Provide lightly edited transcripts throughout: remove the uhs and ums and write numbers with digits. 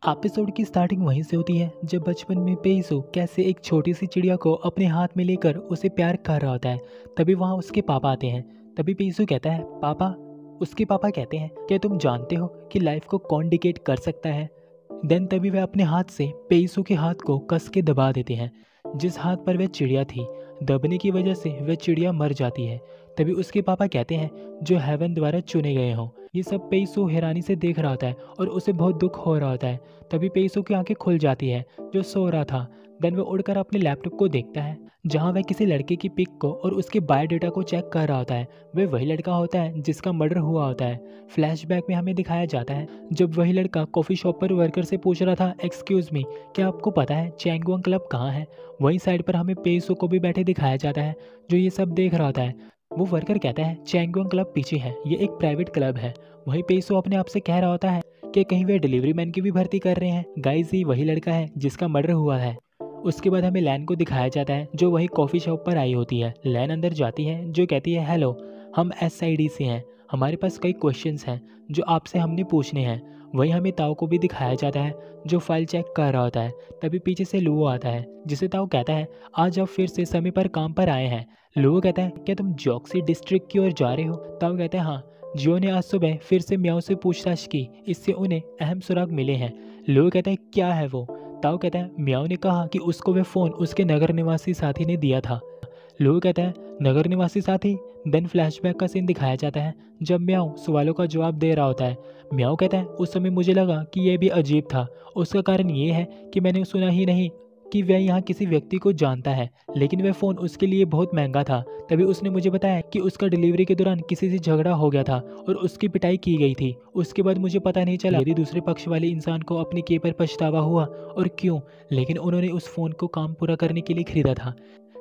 Episode की starting वहीं से होती है जब बचपन में पेइसो कैसे एक छोटी सी चिड़िया को अपने हाथ में लेकर उसे प्यार कर रहा होता है। तभी वहाँ उसके पापा आते हैं। तभी पेइसो कहता है पापा। उसके पापा कहते हैं क्या तुम जानते हो कि लाइफ को कौन डिकेट कर सकता है। देन तभी वह अपने हाथ से पेइसो के हाथ को कस के दबा देते हैं। जिस हाथ पर वह चिड़िया थी, दबने की वजह से वह चिड़िया मर जाती है। तभी उसके पापा कहते हैं जो हेवन द्वारा चुने गए हों। ये सब पेइसो हैरानी से देख रहा होता है और उसे बहुत दुख हो रहा होता है। तभी पेइसो की आंखें खुल जाती है जो सो रहा था। देन वो उड़कर अपने लैपटॉप को देखता है जहां वह किसी लड़के की पिक को और उसके बायोडाटा को चेक कर रहा होता है। वह वही लड़का होता है जिसका मर्डर हुआ होता है। फ्लैशबैक में हमें दिखाया जाता है जब वही लड़का कॉफ़ी शॉप पर वर्कर से पूछ रहा था एक्सक्यूज़ मी, क्या आपको पता है चैंगवंग क्लब कहाँ है। वही साइड पर हमें पेइसो को भी बैठे दिखाया जाता है जो ये सब देख रहा होता है। वो वर्कर कहता है चैंगवंग क्लब पीछे है, ये एक प्राइवेट क्लब है। वही पेइसो अपने आप से कह रहा होता है कि कहीं वे डिलीवरी मैन की भी भर्ती कर रहे हैं। गाइस ये वही लड़का है जिसका मर्डर हुआ है। उसके बाद हमें लैन को दिखाया जाता है जो वही कॉफ़ी शॉप पर आई होती है। लैन अंदर जाती है जो कहती है हेलो, हम SID से हैं, हमारे पास कई क्वेश्चंस हैं जो आपसे हमने पूछने हैं। वही हमें ताओ को भी दिखाया जाता है जो फाइल चेक कर रहा होता है। तभी पीछे से लुओ आता है जिसे ताओ कहता है आज आप फिर से समय पर काम पर आए हैं। लुओ कहता है क्या तुम जॉक्सी डिस्ट्रिक्ट की ओर जा रहे हो। ताओ कहता है हाँ, जियो ने आज सुबह फिर से म्याओ से पूछताछ की, इससे उन्हें अहम सुराग मिले हैं। लुओ कहता है क्या है वो। ताओ कहता है म्याओ ने कहा कि उसको वह फ़ोन उसके नगर निवासी साथी ने दिया था। लुओ कहता है नगर निवासी साथी। देन फ्लैशबैक का सीन दिखाया जाता है जब म्याओ सवालों का जवाब दे रहा होता है। म्याओ कहता है उस समय मुझे लगा कि यह भी अजीब था। उसका कारण ये है कि मैंने सुना ही नहीं कि वह यहाँ किसी व्यक्ति को जानता है, लेकिन वह फ़ोन उसके लिए बहुत महंगा था। तभी उसने मुझे बताया कि उसका डिलीवरी के दौरान किसी से झगड़ा हो गया था और उसकी पिटाई की गई थी। उसके बाद मुझे पता नहीं चला यदि दूसरे पक्ष वाले इंसान को अपने किए पर पछतावा हुआ और क्यों, लेकिन उन्होंने उस फ़ोन को काम पूरा करने के लिए खरीदा था।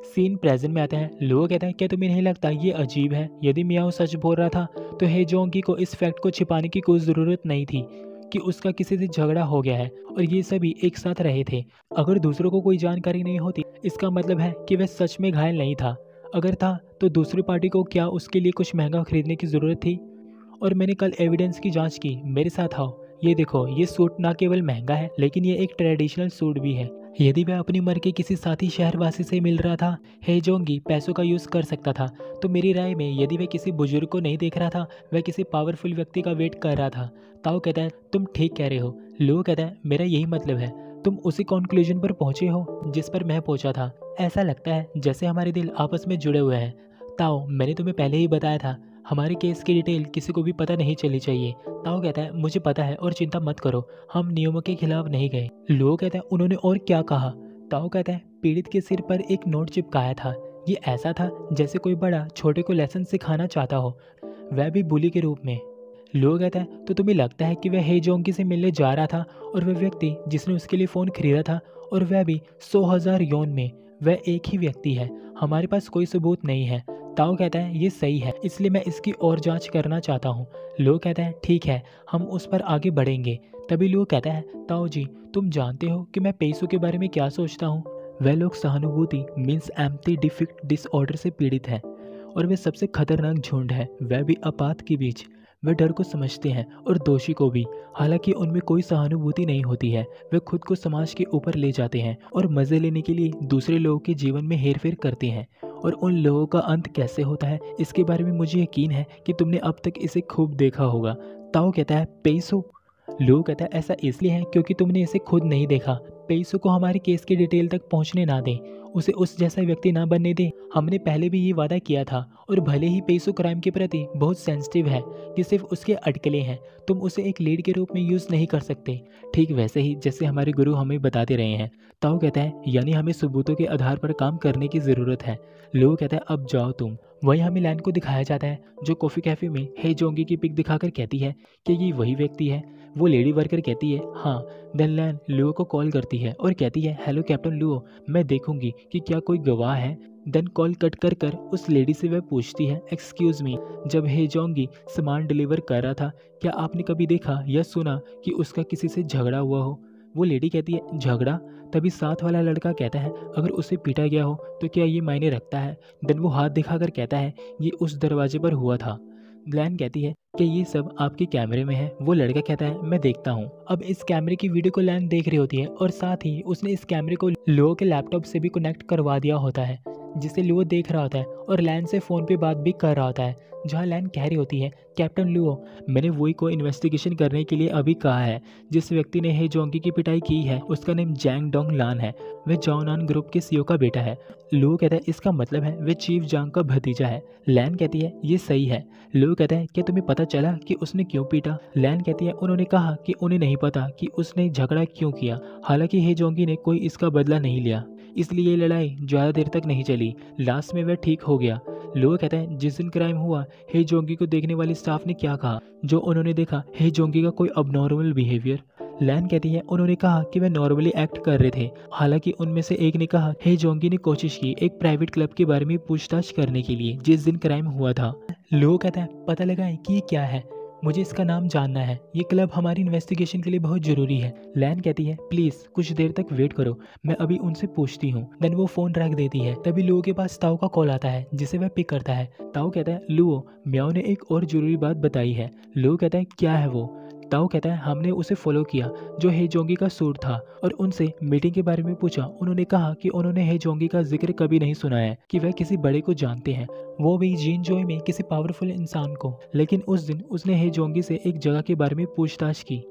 सीन प्रेजेंट में आता है। लुओ कहता है क्या तुम्हें नहीं लगता ये अजीब है। यदि मियाओ सच बोल रहा था तो हेजोंगी को इस फैक्ट को छिपाने की कोई ज़रूरत नहीं थी कि उसका किसी से झगड़ा हो गया है और ये सभी एक साथ रहे थे। अगर दूसरों को कोई जानकारी नहीं होती इसका मतलब है कि वह सच में घायल नहीं था। अगर था तो दूसरी पार्टी को क्या उसके लिए कुछ महंगा खरीदने की ज़रूरत थी। और मैंने कल एविडेंस की जांच की, मेरे साथ आओ। ये देखो, ये सूट ना केवल महंगा है लेकिन ये एक ट्रेडिशनल सूट भी है। यदि वह अपनी उम्र के किसी साथी शहरवासी से मिल रहा था, हेजोंगी पैसों का यूज़ कर सकता था। तो मेरी राय में यदि वह किसी बुजुर्ग को नहीं देख रहा था, वह किसी पावरफुल व्यक्ति का वेट कर रहा था। ताओ कहता है तुम ठीक कह रहे हो। लो कहता है मेरा यही मतलब है। तुम उसी कंक्लूजन पर पहुंचे हो जिस पर मैं पहुंचा था। ऐसा लगता है जैसे हमारे दिल आपस में जुड़े हुए हैं। ताओ मैंने तुम्हें पहले ही बताया था हमारे केस की डिटेल किसी को भी पता नहीं चलनी चाहिए। ताओ कहता है मुझे पता है और चिंता मत करो, हम नियमों के खिलाफ नहीं गए। लो कहता है उन्होंने और क्या कहा। ताओ कहता है पीड़ित के सिर पर एक नोट चिपकाया था। ये ऐसा था जैसे कोई बड़ा छोटे को लेसन सिखाना चाहता हो, वह भी बुली के रूप में। लो कहता है तो तुम्हें लगता है कि वह हेजोंगी से मिलने जा रहा था और वह व्यक्ति जिसने उसके लिए फ़ोन खरीदा था और वह भी 100,000 योन में, वह एक ही व्यक्ति है। हमारे पास कोई सबूत नहीं है। ताओ कहता है ये सही है, इसलिए मैं इसकी और जांच करना चाहता हूँ। लो कहता है ठीक है, हम उस पर आगे बढ़ेंगे। तभी लो कहता है ताओ जी, तुम जानते हो कि मैं पेइसो के बारे में क्या सोचता हूँ। वह लोग सहानुभूति मीन्स एम्पथी डिफिक्ट डिसऑर्डर से पीड़ित है और वे सबसे खतरनाक झुंड है, वह भी आपात के बीच। वे डर को समझते हैं और दोषी को भी, हालांकि उनमें कोई सहानुभूति नहीं होती है। वे खुद को समाज के ऊपर ले जाते हैं और मज़े लेने के लिए दूसरे लोगों के जीवन में हेरफेर करते हैं। और उन लोगों का अंत कैसे होता है इसके बारे में मुझे यकीन है कि तुमने अब तक इसे खूब देखा होगा। ताओ कहता है पेइसो। लो कहता है ऐसा इसलिए है क्योंकि तुमने इसे खुद नहीं देखा। पेइसो को हमारे केस की डिटेल तक पहुंचने ना दें, उसे उस जैसा व्यक्ति ना बनने दें। हमने पहले भी ये वादा किया था और भले ही पेइसो क्राइम के प्रति बहुत सेंसिटिव है, ये सिर्फ उसके अटकलें हैं, तुम उसे एक लीड के रूप में यूज़ नहीं कर सकते। ठीक वैसे ही जैसे हमारे गुरु हमें बताते रहे हैं। ताओ कहता है यानी हमें सबूतों के आधार पर काम करने की ज़रूरत है। लो कहता है अब जाओ तुम। वहीं हमें लैन को दिखाया जाता है जो कॉफ़ी कैफ़े में हेजोंगी की पिक दिखाकर कहती है कि ये वही व्यक्ति है। वो लेडी वर्कर कहती है हाँ। देन लैन लुओ को कॉल करती है और कहती है हेलो कैप्टन लुओ, मैं देखूंगी कि क्या कोई गवाह है। देन कॉल कट कर कर उस लेडी से वह पूछती है एक्सक्यूज़ मी, जब हेजोंगी सामान डिलीवर कर रहा था क्या आपने कभी देखा या सुना कि उसका किसी से झगड़ा हुआ हो। वो लेडी कहती है झगड़ा। तभी साथ वाला लड़का कहता है अगर उसे पीटा गया हो तो क्या ये मायने रखता है। देन वो हाथ दिखाकर कहता है ये उस दरवाजे पर हुआ था। लैन कहती है कि ये सब आपके कैमरे में है। वो लड़का कहता है मैं देखता हूँ। अब इस कैमरे की वीडियो को लैन देख रही होती है और साथ ही उसने इस कैमरे को लुओ के लैपटॉप से भी कनेक्ट करवा दिया होता है, जिसे लुओ देख रहा होता है और लैन से फ़ोन पे बात भी कर रहा होता है, जहाँ लैन कह रही होती है कैप्टन लुओ, मैंने वही को इन्वेस्टिगेशन करने के लिए अभी कहा है। जिस व्यक्ति ने हे जोंगी की पिटाई की है उसका नाम जैंग डोंग लान है। वह जॉनान ग्रुप के सीईओ का बेटा है। लुओ कहता है इसका मतलब है वह चीफ जांग का भतीजा है। लैन कहती है ये सही है। लुओ कहता है क्या तुम्हें पता चला कि उसने क्यों पीटा? लैन कहती है उन्होंने कहा कि उन्हें नहीं पता कि उसने झगड़ा क्यों किया। हालांकि हे जोंगी ने कोई इसका बदला नहीं लिया, इसलिए ये लड़ाई ज़्यादा देर तक नहीं चली। लास्ट में वह ठीक हो गया। लुओ कहता है जिस दिन क्राइम हुआ हे जोंगी को देखने वाले स्टाफ ने क्या कहा? जो उन्होंने देखा हे जोंगी का कोई अबनॉर्मल बिहेवियर। लैन कहती है उन्होंने कहा कि वह नॉर्मली एक्ट कर रहे थे। हालांकि उनमें से एक ने कहा हे जोंगी ने कोशिश की एक प्राइवेट क्लब के बारे में पूछताछ करने के लिए जिस दिन क्राइम हुआ था। लुओ कहता है पता लगाएं कि ये क्या है, मुझे इसका नाम जानना है। ये क्लब हमारी इन्वेस्टिगेशन के लिए बहुत जरूरी है। लैन कहती है प्लीज कुछ देर तक वेट करो, मैं अभी उनसे पूछती हूँ। देन वो फोन रख देती है। तभी लुओ के पास ताओ का कॉल आता है जिसे वह पिक करता है। ताओ कहता है लुओ, म्याओ ने एक और जरूरी बात बताई है। लुओ कहता है क्या है वो? ताओ कहता है हमने उसे फॉलो किया जो हे जोंगी का सूट था और उनसे मीटिंग के बारे में पूछा। उन्होंने कहा कि उन्होंने हे जोंगी का जिक्र कभी नहीं सुना है कि वह किसी बड़े को जानते हैं, वो भी जीन जोई में किसी पावरफुल इंसान को। लेकिन उस दिन उसने हे जोंगी से एक जगह के बारे में पूछताछ की।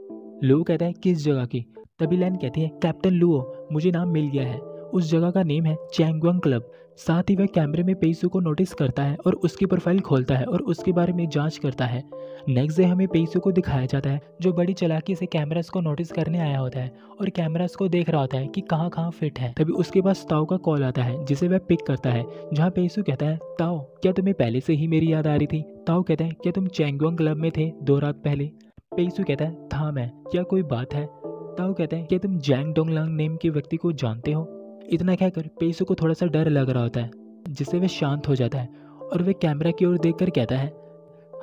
लुओ कहता है किस जगह की? तभी लैन कहती है कैप्टन लुओ, मुझे नाम मिल गया है। उस जगह का नेम है चैंगवांग क्लब। साथ ही वह कैमरे में पेइसू को नोटिस करता है और उसकी प्रोफाइल खोलता है और उसके बारे में जांच करता है। नेक्स्ट डे हमें पेइसू को दिखाया जाता है जो बड़ी चालाकी से कैमरास को नोटिस करने आया होता है और कैमरास को देख रहा होता है कि कहाँ कहाँ फिट है। तभी उसके पास ताओ का कॉल आता है जिसे वह पिक करता है, जहाँ पेइसू कहता है ताओ क्या तुम्हें पहले से ही मेरी याद आ रही थी? ताओ कहता है क्या तुम चैंगवांग क्लब में थे 2 रात पहले? पेइसू कहता है था मैं, क्या कोई बात है? ताओ कहता है क्या तुम जैंग डोंगलांग नेम के व्यक्ति को जानते हो? इतना कहकर पेइसू को थोड़ा सा डर लग रहा होता है, जिससे वह शांत हो जाता है और वह कैमरा की ओर देखकर कहता है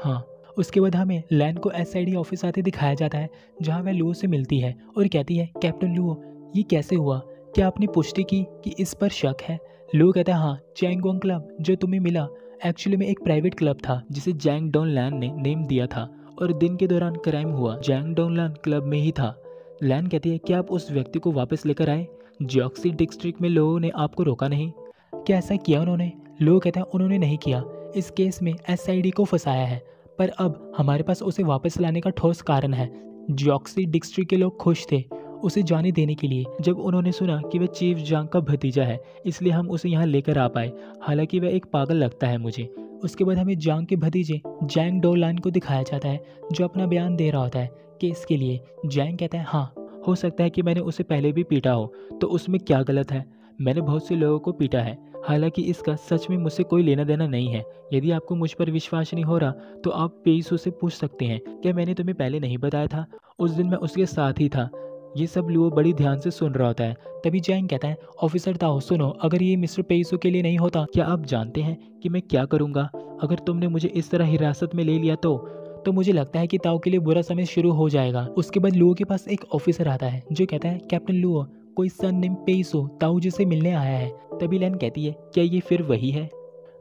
हाँ। उसके बाद हमें लैन को एसआईडी ऑफिस आते दिखाया जाता है, जहाँ वह लुओ से मिलती है और कहती है कैप्टन लुओ ये कैसे हुआ? क्या आपने पुष्टि की कि इस पर शक है? लुओ कहता है हाँ, चैंगवांग क्लब जो तुम्हें मिला एक्चुअली में एक प्राइवेट क्लब था जिसे जैंग डोंग लैन ने नेम दिया था और दिन के दौरान क्राइम हुआ जैंग डोंग लैन क्लब में ही था। लैन कहती है क्या आप उस व्यक्ति को वापस लेकर आए? जियोक्सी डिस्ट्रिक्ट में लोगों ने आपको रोका नहीं? क्या ऐसा किया उन्होंने? लोग कहते हैं उन्होंने नहीं किया। इस केस में एसआईडी को फंसाया है, पर अब हमारे पास उसे वापस लाने का ठोस कारण है। जियोक्सी डिस्ट्रिक्ट के लोग खुश थे उसे जाने देने के लिए जब उन्होंने सुना कि वह चीफ जांग का भतीजा है, इसलिए हम उसे यहाँ लेकर आ पाए। हालांकि वह एक पागल लगता है मुझे। उसके बाद हमें जांग के भतीजे जैंग डोलान को दिखाया जाता है जो अपना बयान दे रहा होता है केस के लिए। जैंग कहता है हाँ, हो सकता है कि मैंने उसे पहले भी पीटा हो, तो उसमें क्या गलत है? मैंने बहुत से लोगों को पीटा है, हालांकि इसका सच में मुझसे कोई लेना देना नहीं है। यदि आपको मुझ पर विश्वास नहीं हो रहा तो आप पेइसू से पूछ सकते हैं। क्या मैंने तुम्हें पहले नहीं बताया था? उस दिन मैं उसके साथ ही था। ये सब लुओ बड़ी ध्यान से सुन रहा होता है। तभी जैंग कहता है ऑफिसर ताओ सुनो, अगर ये मिस्टर पेइसू के लिए नहीं होता, क्या आप जानते हैं कि मैं क्या करूँगा? अगर तुमने मुझे इस तरह हिरासत में ले लिया तो मुझे लगता है कि ताओ के लिए बुरा समय शुरू हो जाएगा। उसके बाद लुओ के पास एक ऑफिसर आता है जो कहता है कैप्टन लुओ, कोई सन नेम पेइसू ताऊ जी से मिलने आया है। तभी लैन कहती है क्या ये फिर वही है?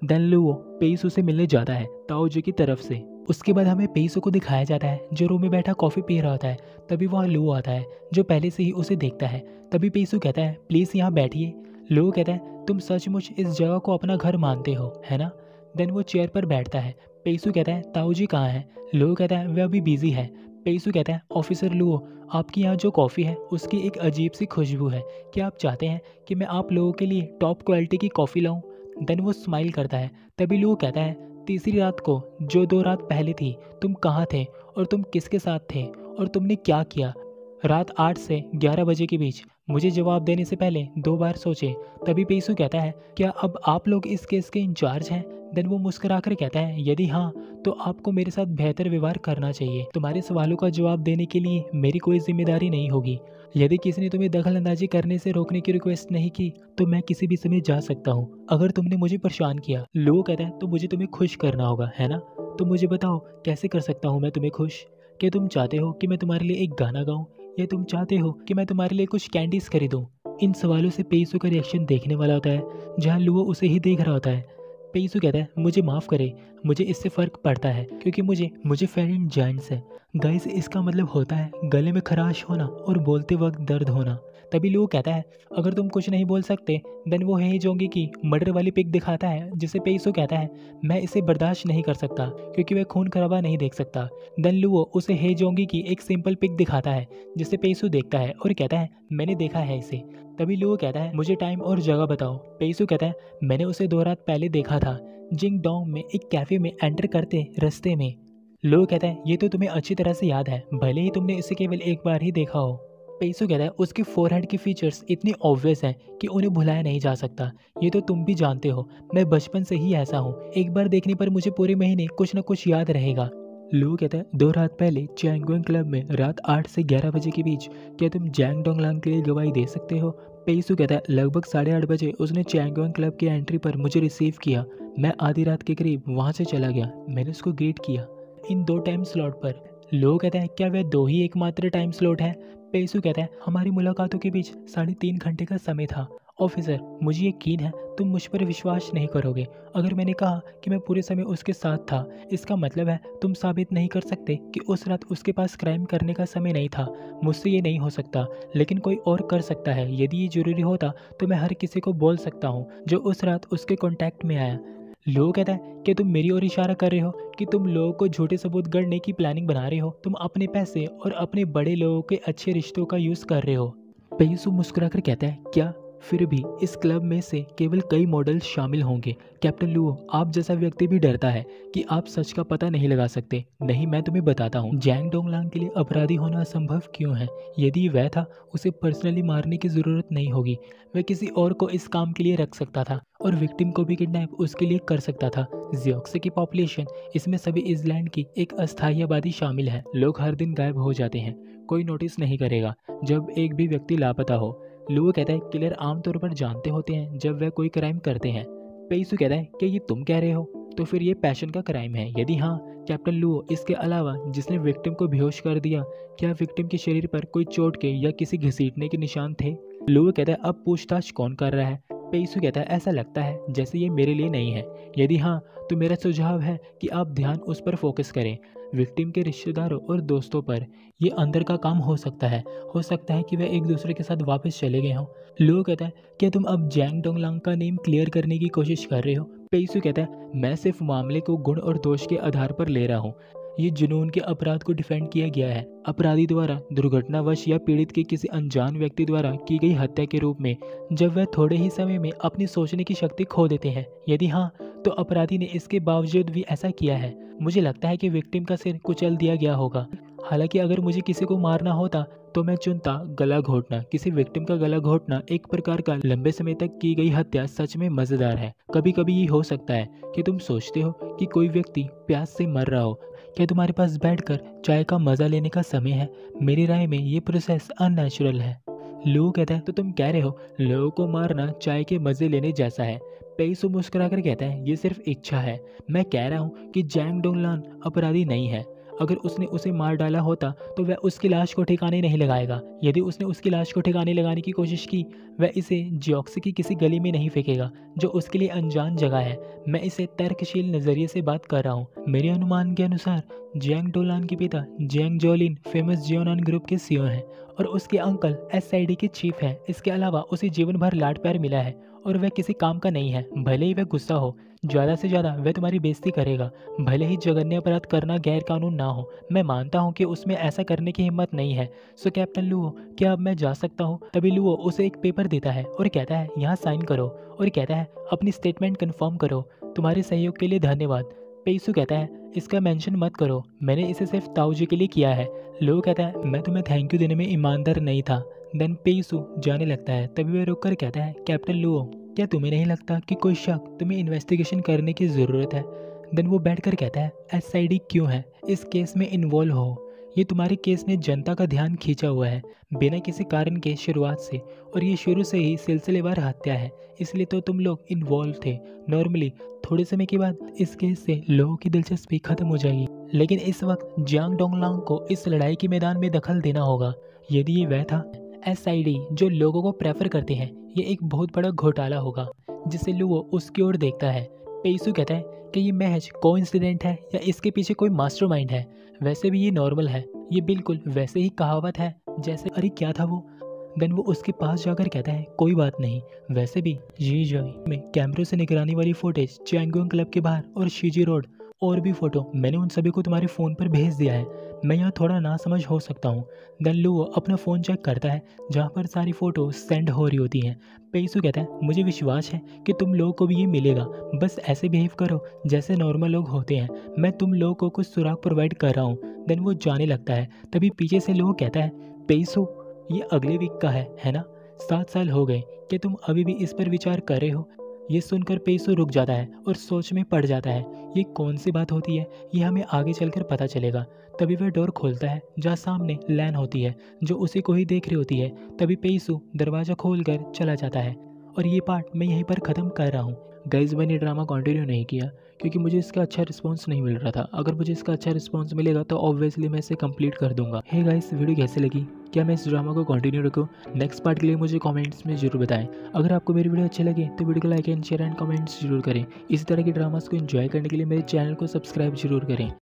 देन लुओ पेइसू से मिलने जाता है ताऊ जी की तरफ से। उसके बाद हमें पेइसू को दिखाया जाता है जो रूम में बैठा कॉफी पी रहा होता है। तभी वहाँ लुओ आता है जो पहले से ही उसे देखता है। तभी पेइसू कहता है प्लीज यहाँ बैठिए। लुओ कहता है तुम सचमुच इस जगह को अपना घर मानते हो, है ना? देन वो चेयर पर बैठता है। पेइसू कहता है ताऊ जी कहाँ है? लुओ कहता है वह अभी बिजी है। पेइसू कहता है ऑफिसर लुओ, आपकी यहाँ जो कॉफ़ी है उसकी एक अजीब सी खुशबू है। क्या आप चाहते हैं कि मैं आप लोगों के लिए टॉप क्वालिटी की कॉफ़ी लाऊं? देन वो स्माइल करता है। तभी लुओ कहता है तीसरी रात को जो 2 रात पहले थी तुम कहाँ थे और तुम किसके साथ थे और तुमने क्या किया? रात 8 से 11 बजे के बीच। मुझे जवाब देने से पहले 2 बार सोचे। तभी पेइसू कहता है क्या अब आप लोग इस केस के इंचार्ज हैं? देन वो मुस्कुराकर कहता है यदि हाँ तो आपको मेरे साथ बेहतर व्यवहार करना चाहिए। तुम्हारे सवालों का जवाब देने के लिए मेरी कोई जिम्मेदारी नहीं होगी। यदि किसी ने तुम्हें दखल अंदाजी करने से रोकने की रिक्वेस्ट नहीं की तो मैं किसी भी समय जा सकता हूँ अगर तुमने मुझे परेशान किया। लोग कहता है तो मुझे तुम्हें खुश करना होगा, है ना? तो मुझे बताओ कैसे कर सकता हूँ मैं तुम्हें खुश? क्या तुम चाहते हो कि मैं तुम्हारे लिए एक गाना गाऊं या तुम चाहते हो कि मैं तुम्हारे लिए कुछ कैंडीज खरीदूं? इन सवालों से पेइसू का रिएक्शन देखने वाला होता है, जहाँ लुओ उसे ही देख रहा होता है। पेइसू कहता है मुझे माफ़ करे, मुझे इससे फ़र्क पड़ता है क्योंकि मुझे फेरेंट जायंट्स है। गाइस इसका मतलब होता है गले में खराश होना और बोलते वक्त दर्द होना। तभी लू कहता है अगर तुम कुछ नहीं बोल सकते देन वो हे जोंगी की मर्डर वाली पिक दिखाता है, जिसे पेइसू कहता है मैं इसे बर्दाश्त नहीं कर सकता क्योंकि वह खून खराबा नहीं देख सकता। देन लुओ उसे हे जोंगी की एक सिंपल पिक दिखाता है जिसे पेइसू देखता है और कहता है मैंने देखा है इसे। तभी लुओ कहता है मुझे टाइम और जगह बताओ। पेइसू कहता है मैंने उसे 2 रात पहले देखा था जिंग डोंग में एक कैफे में एंटर करते रास्ते में। लो कहता है ये तो तुम्हें अच्छी तरह से याद है, भले ही तुमने इसे केवल एक बार ही देखा हो। पेइसू कहता है उसके फोरहेड की फीचर्स इतनी ऑब्वियस हैं कि उन्हें भुलाया नहीं जा सकता, ये तो तुम भी जानते हो, मैं बचपन से ही ऐसा हूँ, एक बार देखने पर मुझे पूरे महीने कुछ न कुछ याद रहेगा। लो कहता है 2 रात पहले चैंगोंग क्लब में रात 8 से 11 बजे के बीच क्या तुम जैंग डोंगलांग के लिए गवाही दे सकते हो। पेइसू कहता है लगभग 8:30 बजे उसने चैंगोंग क्लब की एंट्री पर मुझे रिसीव किया, मैं आधी रात के करीब वहाँ से चला गया, मैंने उसको ग्रीट किया इन 2 टाइम स्लॉट पर। लोग कहते हैं क्या वह 2 ही एकमात्र टाइम स्लॉट है। पेइसू कहता है हमारी मुलाकातों के बीच 3.5 घंटे का समय था। ऑफिसर मुझे यकीन है तुम मुझ पर विश्वास नहीं करोगे, अगर मैंने कहा कि मैं पूरे समय उसके साथ था इसका मतलब है तुम साबित नहीं कर सकते कि उस रात उसके पास क्राइम करने का समय नहीं था। मुझसे ये नहीं हो सकता लेकिन कोई और कर सकता है, यदि ये जरूरी होता तो मैं हर किसी को बोल सकता हूँ जो उस रात उसके कॉन्टैक्ट में आया। लोग कहता है कि तुम मेरी ओर इशारा कर रहे हो कि तुम लोगों को झूठे सबूत गढ़ने की प्लानिंग बना रहे हो, तुम अपने पैसे और अपने बड़े लोगों के अच्छे रिश्तों का यूज कर रहे हो। पेइसू मुस्कुराकर कहता है क्या फिर भी इस क्लब में से केवल कई मॉडल्स शामिल होंगे। कैप्टन लुओ आप जैसा व्यक्ति भी डरता है कि आप सच का पता नहीं लगा सकते। नहीं मैं तुम्हें बताता हूँ जैंग डोंगलांग के लिए अपराधी होना असंभव क्यों है। यदि वह था उसे पर्सनली मारने की जरूरत नहीं होगी, वह किसी और को इस काम के लिए रख सकता था और विक्टिम को भी किडनैप उसके लिए कर सकता था। जियोक्से की पॉपुलेशन इसमें सभी इसलैंड की एक अस्थायी आबादी शामिल है, लोग हर दिन गायब हो जाते हैं, कोई नोटिस नहीं करेगा जब एक भी व्यक्ति लापता हो। लुओ कहता है किलर आमतौर पर जानते होते हैं जब वह कोई क्राइम करते हैं। पेइसू कहता है क्या ये तुम कह रहे हो, तो फिर ये पैशन का क्राइम है। यदि हाँ कैप्टन लुओ इसके अलावा जिसने विक्टिम को बेहोश कर दिया, क्या विक्टिम के शरीर पर कोई चोट के या किसी घसीटने के निशान थे। लुओ कहता है अब पूछताछ कौन कर रहा है। पेइसू कहता है ऐसा लगता है जैसे ये मेरे लिए नहीं है, यदि हाँ तो मेरा सुझाव है कि आप ध्यान उस पर फोकस करें, विक्टिम के रिश्तेदारों और दोस्तों पर। ये अंदर का काम हो सकता है कि वह एक दूसरे के साथ वापस चले गए हों। लुओ कहता है क्या तुम अब जैंग डोंगलांग का नेम क्लियर करने की कोशिश कर रहे हो। पेइसू कहता है मैं सिर्फ मामले को गुण और दोष के आधार पर ले रहा हूँ, ये जुनून के अपराध को डिफेंड किया गया है, अपराधी द्वारा दुर्घटनावश या पीड़ित के किसी अनजान व्यक्ति द्वारा की गई हत्या के रूप में, जब वह थोड़े ही समय में अपनी सोचने की शक्ति खो देते हैं। यदि हाँ तो अपराधी ने इसके बावजूद भी ऐसा किया है। मुझे लगता है कि विक्टिम का सिर कुचल दिया गया होगा। हालांकि अगर मुझे किसी को मारना होता तो मैं चुनता गला घोटना। किसी विक्टिम का गला घोटना एक प्रकार का लंबे समय तक की गई हत्या सच में मजेदार है। कभी कभी ये हो सकता है कि तुम सोचते हो कि कोई व्यक्ति प्यास से मर रहा हो, क्या तुम्हारे पास बैठकर चाय का मजा लेने का समय है। मेरी राय में ये प्रोसेस अननेचुरल है। लोग कहता है तो तुम कह रहे हो लोगों को मारना चाय के मजे लेने जैसा है। पेइसू मुस्कुराकर कहता है ये सिर्फ इच्छा है, मैं कह रहा हूँ कि जैंग डोंगलान अपराधी नहीं है। अगर उसने उसे मार डाला होता तो वह उसकी लाश को ठिकाने नहीं लगाएगा। यदि उसने उसकी लाश को ठिकाने लगाने की कोशिश की, वह इसे जियोक्से की किसी गली में नहीं फेंकेगा जो उसके लिए अनजान जगह है। मैं इसे तर्कशील नजरिए से बात कर रहा हूँ। मेरे अनुमान के अनुसार जैंग डोलान के पिता जैंग जोलिन फेमस जियोनान ग्रुप के सीईओ हैं और उसके अंकल एसआईडी के चीफ हैं। इसके अलावा उसे जीवन भर लाड प्यार मिला है और वह किसी काम का नहीं है। भले ही वह गुस्सा हो, ज़्यादा से ज़्यादा वह तुम्हारी बेइज्जती करेगा। भले ही जघन्य अपराध करना गैर कानून ना हो, मैं मानता हूँ कि उसमें ऐसा करने की हिम्मत नहीं है। सो कैप्टन लुओ, क्या अब मैं जा सकता हूँ। तभी लुओ उसे एक पेपर देता है और कहता है यहाँ साइन करो, और कहता है अपनी स्टेटमेंट कंफर्म करो। तुम्हारे सहयोग के लिए धन्यवाद। पेइसू कहता है इसका मेंशन मत करो, मैंने इसे सिर्फ ताऊजी के लिए किया है। लुओ कहता है मैं तुम्हें थैंक यू देने में ईमानदार नहीं था। देन पेइसू जाने लगता है। तभी वह रुक कर कहता है कैप्टन लुओ, क्या तुम्हें नहीं लगता कि कोई शक तुम्हें इन्वेस्टिगेशन करने की ज़रूरत है। देन वो बैठकर कहता है एसआईडी क्यों है इस केस में इन्वॉल्व हो। ये तुम्हारे केस ने जनता का ध्यान खींचा हुआ है बिना किसी कारण के शुरुआत से, और ये शुरू से ही सिलसिलेवार हत्या है, इसलिए तो तुम लोग इन्वॉल्व थे। नॉर्मली थोड़े समय के बाद इस केस से लोगों की दिलचस्पी खत्म हो जाएगी, लेकिन इस वक्त जियांग डोंगलांग को इस लड़ाई के मैदान में दखल देना होगा। यदि ये वह था एसआईडी जो लोगों को प्रेफर करते हैं, ये एक बहुत बड़ा घोटाला होगा। जिसे लुओ उसकी ओर देखता है। पेइसू कहता है कि ये महज कोइंसिडेंट है या इसके पीछे कोई मास्टरमाइंड है। वैसे भी ये नॉर्मल है, ये बिल्कुल वैसे ही कहावत है जैसे अरे क्या था वो। देन वो उसके पास जाकर कहता है कोई बात नहीं, वैसे भी जी जॉय में कैमरों से निगरानी वाली फुटेज चैंगोंग क्लब के बाहर और शीजी रोड और भी फोटो मैंने उन सभी को तुम्हारे फ़ोन पर भेज दिया है। मैं यहाँ थोड़ा नासमझ हो सकता हूँ। देन लुओ अपना फ़ोन चेक करता है जहाँ पर सारी फ़ोटो सेंड हो रही होती हैं। पेइसू कहता है मुझे विश्वास है कि तुम लोगों को भी ये मिलेगा, बस ऐसे बिहेव करो जैसे नॉर्मल लोग होते हैं। मैं तुम लोगों को कुछ सुराग प्रोवाइड कर रहा हूँ। देन वो जाने लगता है। तभी पीछे से लुओ कहता है पेइसू ये अगले वीक का है ना? 7 साल हो गए कि तुम अभी भी इस पर विचार कर रहे हो? ये सुनकर पेइसू रुक जाता है और सोच में पड़ जाता है। ये कौन सी बात होती है, ये हमें आगे चलकर पता चलेगा। तभी वह डोर खोलता है जहाँ सामने लैन होती है जो उसी को ही देख रही होती है। तभी पेइसू दरवाज़ा खोलकर चला जाता है। और ये पार्ट मैं यहीं पर ख़त्म कर रहा हूँ। गाइस मैंने ड्रामा कंटिन्यू नहीं किया क्योंकि मुझे इसका अच्छा रिस्पांस नहीं मिल रहा था। अगर मुझे इसका अच्छा रिस्पांस मिलेगा तो ऑब्वियसली मैं इसे कंप्लीट कर दूंगा। हे गाइस वीडियो कैसे लगी, क्या मैं इस ड्रामा को कंटिन्यू रखूँ? नेक्स्ट पार्ट के लिए मुझे कमेंट्स में जरूर बताएं। अगर आपको मेरी वीडियो अच्छी लगे तो वीडियो को like and share and comments जरूर करें। इसी तरह के ड्रामास को एंजॉय करने के लिए मेरे चैनल को सब्सक्राइब जरूर करें।